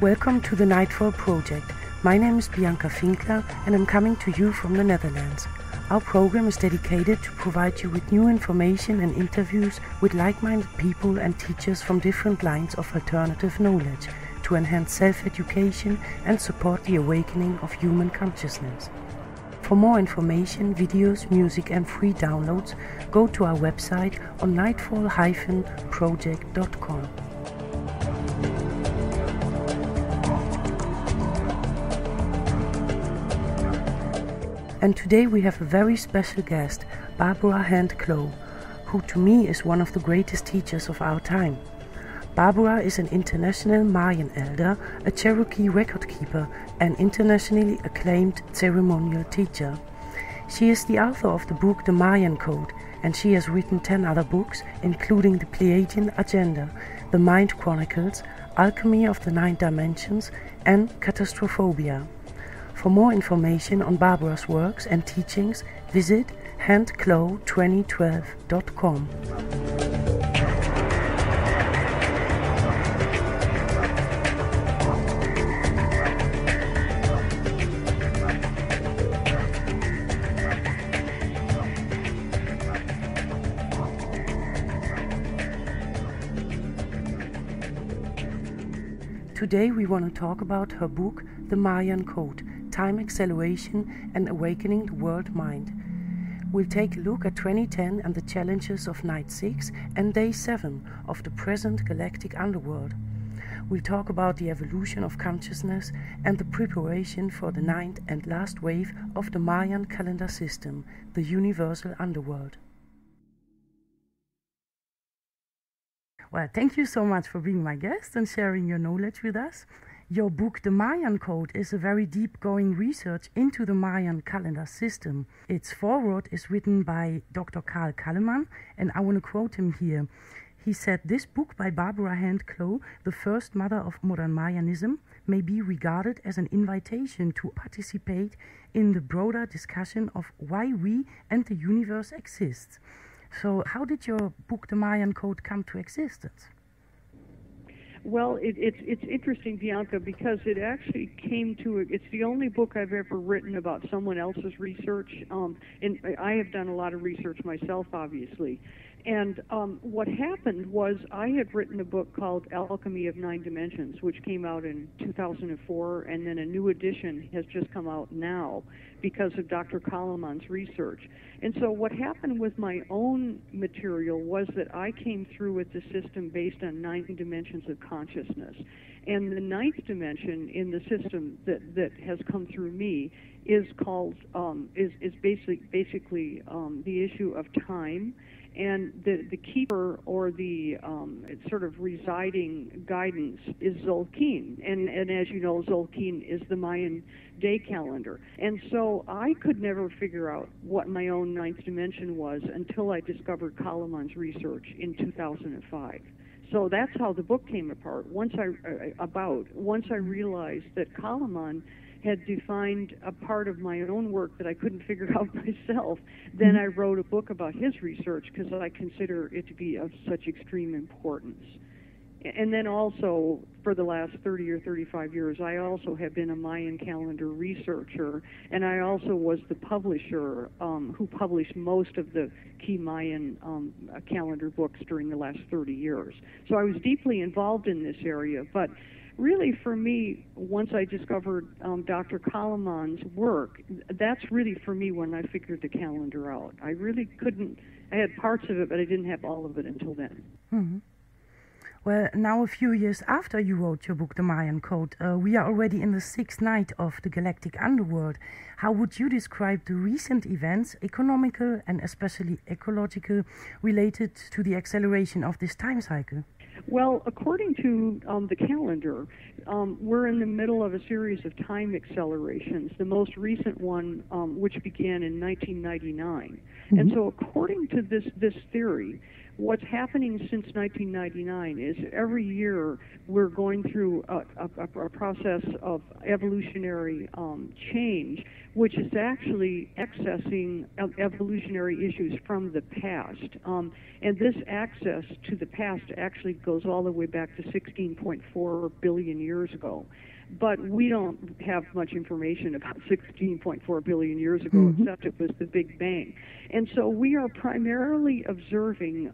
Welcome to the Nightfallproject. My name is Bianca Finkler and I'm coming to you from the Netherlands. Our program is dedicated to provide you with new information and interviews with like-minded people and teachers from different lines of alternative knowledge to enhance self-education and support the awakening of human consciousness. For more information, videos, music and free downloads, go to our website on nightfall-project.com. And today we have a very special guest, Barbara Clow, who to me is one of the greatest teachers of our time. Barbara is an international Mayan Elder, a Cherokee Record Keeper, and internationally acclaimed ceremonial teacher. She is the author of the book The Mayan Code, and she has written 10 other books, including the Pleiadian Agenda, the Mind Chronicles, Alchemy of the 9 Dimensions, and Catastrophobia. For more information on Barbara's works and teachings, visit handclow2012.com. Today we want to talk about her book, The Mayan Code, Time Acceleration and Awakening the World Mind. We'll take a look at 2010 and the challenges of Night 6 and Day 7 of the present Galactic Underworld. We'll talk about the evolution of consciousness and the preparation for the 9th and last wave of the Mayan Calendar System, the Universal Underworld. Well, thank you so much for being my guest and sharing your knowledge with us. Your book, The Mayan Code, is a very deep-going research into the Mayan calendar system. Its foreword is written by Dr. Carl Kallemann, and I want to quote him here. He said, "This book by Barbara Clow, the first mother of modern Mayanism, may be regarded as an invitation to participate in the broader discussion of why we and the universe exists." So how did your book, The Mayan Code, come to existence? Well, it's interesting, Bianca, because it actually came to it. It's the only book I've ever written about someone else's research, and I have done a lot of research myself, obviously. And what happened was I had written a book called Alchemy of 9 Dimensions, which came out in 2004, and then a new edition has just come out now because of Dr. Kallemann's research. And so what happened with my own material was that I came through with the system based on 9 dimensions of consciousness. And the 9th dimension in the system that has come through me is called, is basically the issue of time. And the keeper, or the sort of residing guidance, is Tzolk'in. And as you know, Tzolk'in is the Mayan day calendar. And so I could never figure out what my own 9th dimension was until I discovered Kallemann's research in 2005. So that's how the book came apart. Once I realized that Kallemann had defined a part of my own work that I couldn't figure out myself, then I wrote a book about his research because I consider it to be of such extreme importance. And then also, for the last 30 or 35 years, I also have been a Mayan calendar researcher, and I also was the publisher who published most of the key Mayan calendar books during the last 30 years. So I was deeply involved in this area, but really, for me, once I discovered Dr. Kallemann's work, that's really, for me, when I figured the calendar out. I really couldn't, I had parts of it, but I didn't have all of it until then. Mm-hmm. Well, now a few years after you wrote your book, The Mayan Code, we are already in the 6th night of the Galactic Underworld. How would you describe the recent events, economical and especially ecological, related to the acceleration of this time cycle? Well, according to the calendar, we're in the middle of a series of time accelerations, the most recent one which began in 1999. And so according to this theory, what's happening since 1999 is every year we're going through a process of evolutionary change, which is actually accessing evolutionary issues from the past. And this access to the past actually goes all the way back to 16.4 billion years ago. But we don't have much information about 16.4 billion years ago, except it was the Big Bang. And so we are primarily observing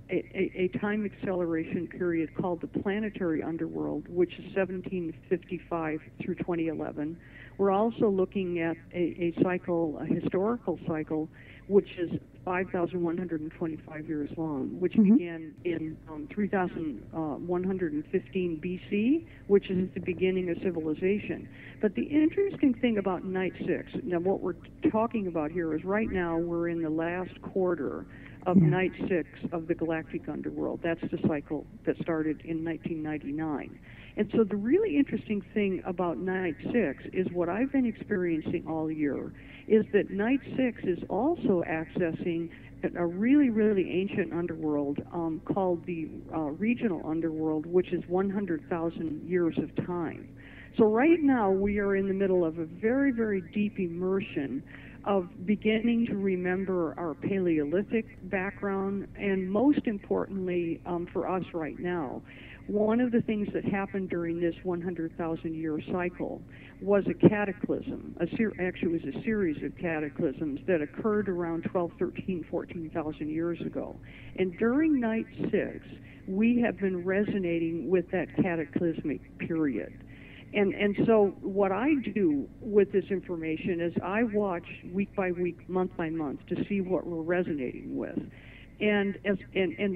a time acceleration period called the planetary underworld, which is 1755 through 2011. We're also looking at a historical cycle, which is 5,125 years long, which began in 3,115 BC, which is the beginning of civilization. But the interesting thing about Night 6, now what we're talking about here is right now we're in the last quarter of Night 6 of the Galactic Underworld. That's the cycle that started in 1999. And so the really interesting thing about Night 6 is what I've been experiencing all year, is that Night 6 is also accessing a really, really ancient underworld called the regional underworld, which is 100,000 years of time. So right now we are in the middle of a very, very deep immersion of beginning to remember our Paleolithic background, and most importantly for us right now, one of the things that happened during this 100,000-year cycle was a cataclysm. Actually, it was a series of cataclysms that occurred around 12, 13, 14,000 years ago. And during Night 6, we have been resonating with that cataclysmic period. And so what I do with this information is I watch week by week, month by month to see what we're resonating with. And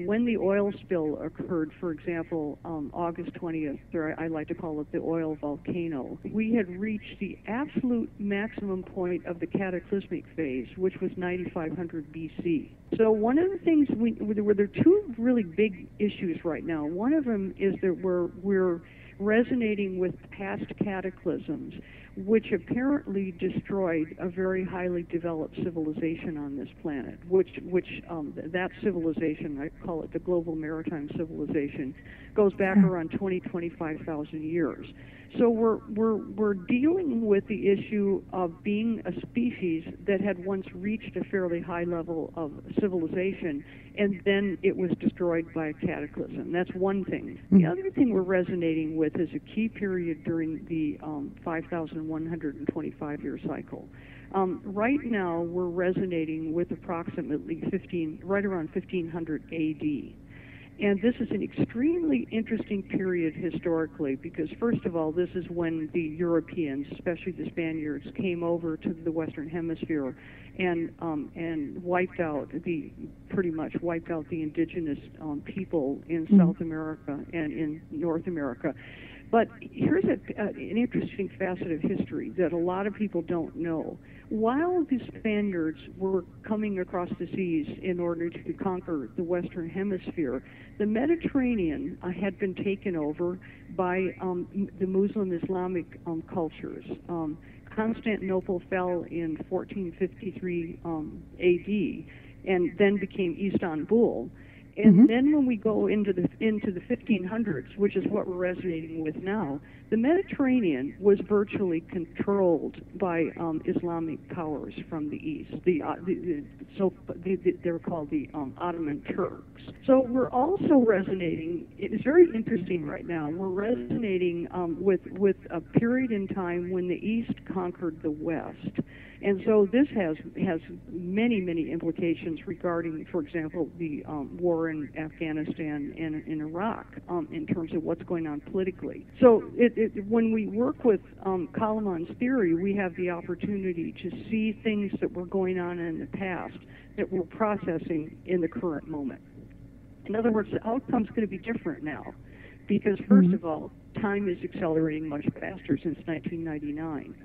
when the oil spill occurred, for example, August 20th, or I like to call it the oil volcano, we had reached the absolute maximum point of the cataclysmic phase, which was 9,500 BC. So one of the things there are two really big issues right now. One of them is that we're resonating with past cataclysms, which apparently destroyed a very highly developed civilization on this planet, which that civilization, I call it the global maritime civilization, goes back around 25,000 years. So we're dealing with the issue of being a species that had once reached a fairly high level of civilization, and then it was destroyed by a cataclysm. That's one thing. The other thing we're resonating with is a key period during the 5,125-year cycle. Right now, we're resonating with approximately right around 1500 AD. And this is an extremely interesting period historically because, first of all, this is when the Europeans, especially the Spaniards, came over to the Western Hemisphere and pretty much wiped out the indigenous people in South America and in North America. But here's an interesting facet of history that a lot of people don't know. While the Spaniards were coming across the seas in order to conquer the Western Hemisphere, the Mediterranean had been taken over by the Muslim Islamic cultures. Constantinople fell in 1453 AD and then became Istanbul. And then when we go into the 1500s, which is what we're resonating with now, the Mediterranean was virtually controlled by Islamic powers from the east. They were called the Ottoman Turks. So we're also resonating. It's very interesting right now. We're resonating with a period in time when the East conquered the West. And so this has many, many implications regarding, for example, the war in Afghanistan and in Iraq in terms of what's going on politically. So when we work with Kalaman's theory, we have the opportunity to see things that were going on in the past that we're processing in the current moment. In other words, the outcome's going to be different now because, first of all, time is accelerating much faster since 1999.